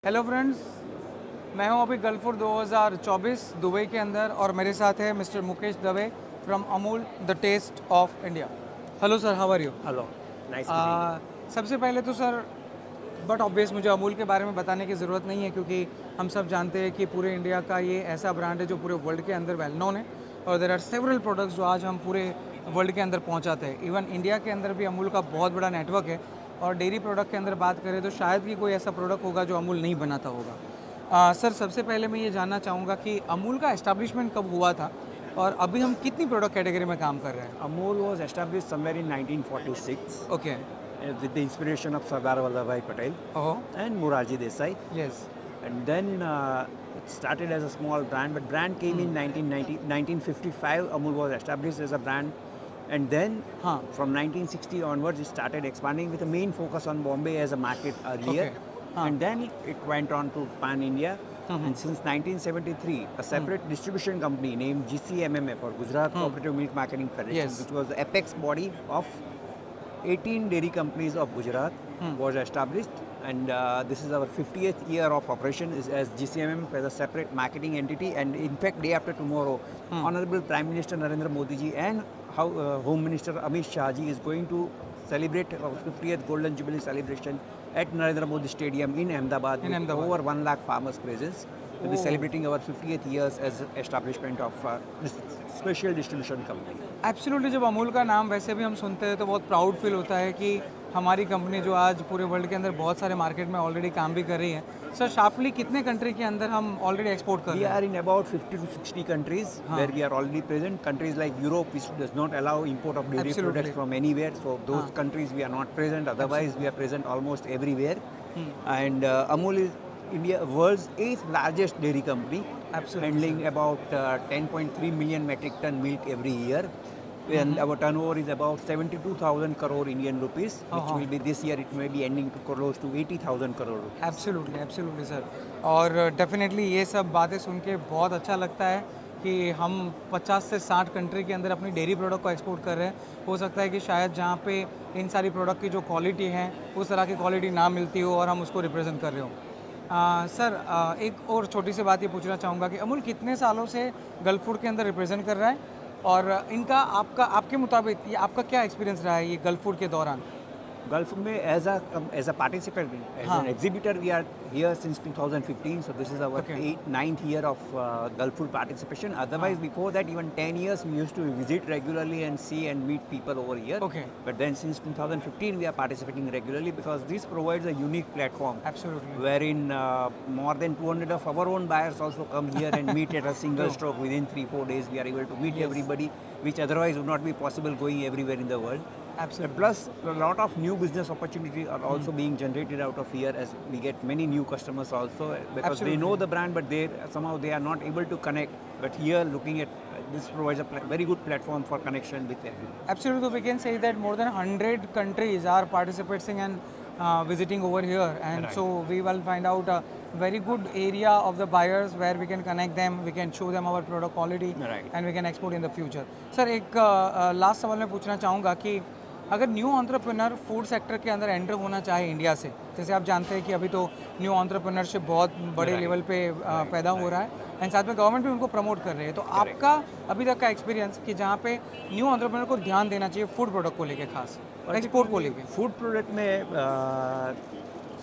Hello friends, मैं हूं अभी गल्फूर 2024 दुबई के अंदर और मेरे साथ है mister Mukesh Dave from Amul the taste of India. Hello sir, how are you? Hello, nice meeting you. सबसे पहले तो सर, बट ऑब्वियस मुझे अमूल के बारे में बताने की ज़रूरत नहीं है क्योंकि हम सब जानते हैं कि पूरे इंडिया का ये ऐसा ब्रांड है जो पूरे वर्ल्ड के अंदर वेल नोन है और देर आर सेवरल प्रोडक्ट्स जो आज हम पूरे वर्ल्ड के अंदर पहुंचाते हैं। इवन इंडिया के अंदर भी अमूल का बहुत बड़ा नेटवर्क है और डेयरी प्रोडक्ट के अंदर बात करें तो शायद ही कोई ऐसा प्रोडक्ट होगा जो अमूल नहीं बनाता होगा। सर, सबसे पहले मैं ये जानना चाहूँगा कि अमूल का एस्टैब्लिशमेंट कब हुआ था और अभी हम कितनी प्रोडक्ट कैटेगरी में काम कर रहे हैं? Amul was established somewhere in 1946 okay. with the inspiration of Sardar Vallabhbhai Patel ओहो। and Morarji Desai. Yes. And then it started as a small brand, but brand came in 1955. Amul was established as a brand. And then हाँ। from 1960 onwards, it started expanding with a main focus on Bombay as a market earlier. Okay. हाँ। And then it went on to Pan India. And since 1973, a separate distribution company named GCMMF or Gujarat Cooperative Milk Marketing Federation, Yes. which was the apex body of 18 dairy companies of Gujarat, was established. And this is our 50th year of operation as GCMMF as a separate marketing entity. And in fact, day after tomorrow, Honorable Prime Minister Narendra Modi ji and Home Minister Amit Shah ji is going to celebrate our 50th Golden Jubilee celebration at Narendra Modi Stadium in Ahmedabad In with Ahmedabad. over 1 lakh farmers presence. We'll be Oh. celebrating our 50th years as establishment of this special distribution company. Absolutely, जब अमूल का नाम वैसे भी हम सुनते हैं तो बहुत प्राउड फील होता है कि हमारी कंपनी जो आज पूरे वर्ल्ड के अंदर बहुत सारे मार्केट में ऑलरेडी काम भी कर रही है। सर, शार्पली कितने कंट्री के अंदर हम ऑलरेडी एक्सपोर्ट कर We रहे are हैं? in about 50 to 60 countries where we are already present. Countries like Europe, which does not allow import of dairy Absolutely. products from anywhere. So those countries we are not present. Otherwise, we are present almost everywhere. And Amul is India world's 8th largest dairy company, Absolutely, handling about 10.3 million metric ton milk every year. And our turnover is about 72,000 crore Indian rupees, which will be this year it may be ending to close to 80,000 crore rupees. Absolutely, absolutely sir. और definitely ये सब बातें सुन के बहुत अच्छा लगता है कि हम 50 से 60 कंट्री के अंदर अपनी डेयरी प्रोडक्ट को एक्सपोर्ट कर रहे हैं। हो सकता है कि शायद जहाँ पे इन सारी प्रोडक्ट की जो क्वालिटी है उस तरह की क्वालिटी ना मिलती हो और हम उसको रिप्रेजेंट कर रहे हो। सर, एक और छोटी सी बात ये पूछना चाहूँगा कि अमूल कितने सालों से गल्फ फूड के अंदर रिप्रेजेंट कर रहा है और इनका आपके मुताबिक ये आपका क्या एक्सपीरियंस रहा है ये गल्फ फूड के दौरान? Gulf में as a participant, as हाँ. an exhibitor, we are here since 2015. So this is our Okay. ninth year of Gulf Food participation. Otherwise, before that, even 10 years, we used to visit regularly and see and meet people over here. Okay. But then since 2015, we are participating regularly because this provides a unique platform. Absolutely. Wherein more than 200 of our own buyers also come here and meet at a single True. stroke. Within 3-4 days, we are able to meet everybody, which otherwise would not be possible going everywhere in the world. Absolutely. Plus, a lot of new business opportunities are also being generated out of here as we get many new customers also because they know Absolutely. the brand but somehow they are not able to connect. But here, looking at this provides a very good platform for connection with everyone. Absolutely, we can say that more than 100 countries are participating and visiting over here, and Right. so we will find out a very good area of the buyers where we can connect them, we can show them our product quality, Right. and we can export in the future. Sir, एक last सवाल मैं पूछना चाहूँगा कि अगर new entrepreneur food sector के अंदर enter होना चाहे इंडिया से, जैसे आप जानते हैं कि अभी तो न्यू एंटरप्रेन्योरशिप बहुत बड़े Right. लेवल पे पैदा हो रहा है एंड साथ में गवर्नमेंट भी उनको प्रमोट कर रही है, तो आपका अभी तक का एक्सपीरियंस कि जहाँ पे न्यू एंटरप्रेन्योर को ध्यान देना चाहिए फूड प्रोडक्ट को लेके, खास एक्सपोर्ट को लेके? Food product में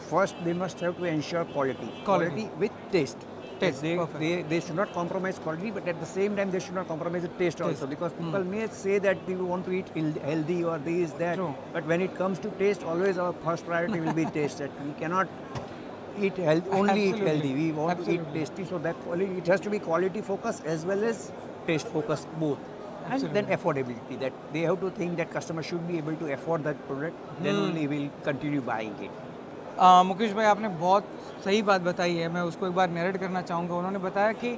first they must have to ensure quality. Quality. With taste. Taste, They, perfect. they should not compromise quality, but at the same time they should not compromise the taste also because people may say that they want to eat healthy or this that, True. but when it comes to taste, always our first priority will be taste. That we cannot eat only eat Absolutely. healthy. We want to eat Absolutely. tasty, so that it has to be quality focused as well as taste focused both. And then Absolutely. affordability, that they have to think that customer should be able to afford that product, then only will continue buying it. Mukesh भाई, आपने बहुत सही बात बताई है, मैं उसको एक बार नैरेट करना चाहूँगा। उन्होंने बताया कि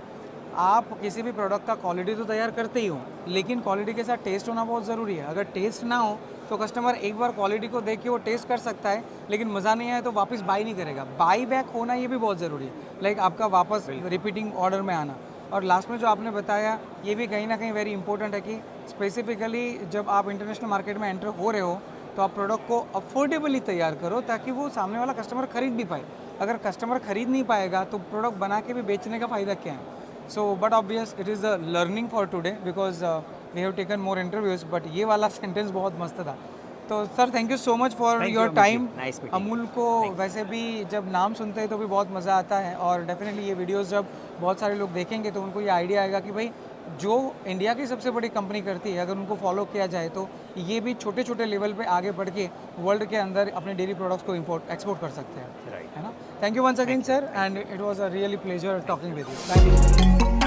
आप किसी भी प्रोडक्ट का क्वालिटी तो तैयार करते ही हो, लेकिन क्वालिटी के साथ टेस्ट होना बहुत ज़रूरी है। अगर टेस्ट ना हो तो कस्टमर एक बार क्वालिटी को देख के वो टेस्ट कर सकता है, लेकिन मज़ा नहीं आए तो वापस बाई नहीं करेगा। बाई बैक होना ये भी बहुत ज़रूरी है, लाइक आपका वापस रिपीटिंग ऑर्डर में आना। और लास्ट में जो आपने बताया ये भी कहीं ना कहीं वेरी इंपॉर्टेंट है कि स्पेसिफिकली जब आप इंटरनेशनल मार्केट में एंटर हो रहे हो तो आप प्रोडक्ट को अफोर्डेबली तैयार करो ताकि वो सामने वाला कस्टमर खरीद भी पाए। अगर कस्टमर खरीद नहीं पाएगा तो प्रोडक्ट बना के भी बेचने का फ़ायदा क्या है? So but obvious it is the learning for today because we have taken more interviews, but ये वाला सेंटेंस बहुत मस्त था। तो sir thank you so much for Thank you, your Amitji. Time. Nice meeting. Amul को वैसे भी जब नाम सुनते हैं तो भी बहुत मज़ा आता है, और डेफिनेटली ये वीडियोस जब बहुत सारे लोग देखेंगे तो उनको ये आइडिया आएगा कि भाई जो इंडिया की सबसे बड़ी कंपनी करती है अगर उनको फॉलो किया जाए तो ये भी छोटे छोटे लेवल पे आगे बढ़ के वर्ल्ड के अंदर अपने डेयरी प्रोडक्ट्स को एक्सपोर्ट कर सकते हैं, Right. है ना? Thank you once again sir, and it was a really pleasure talking with you. Thank you.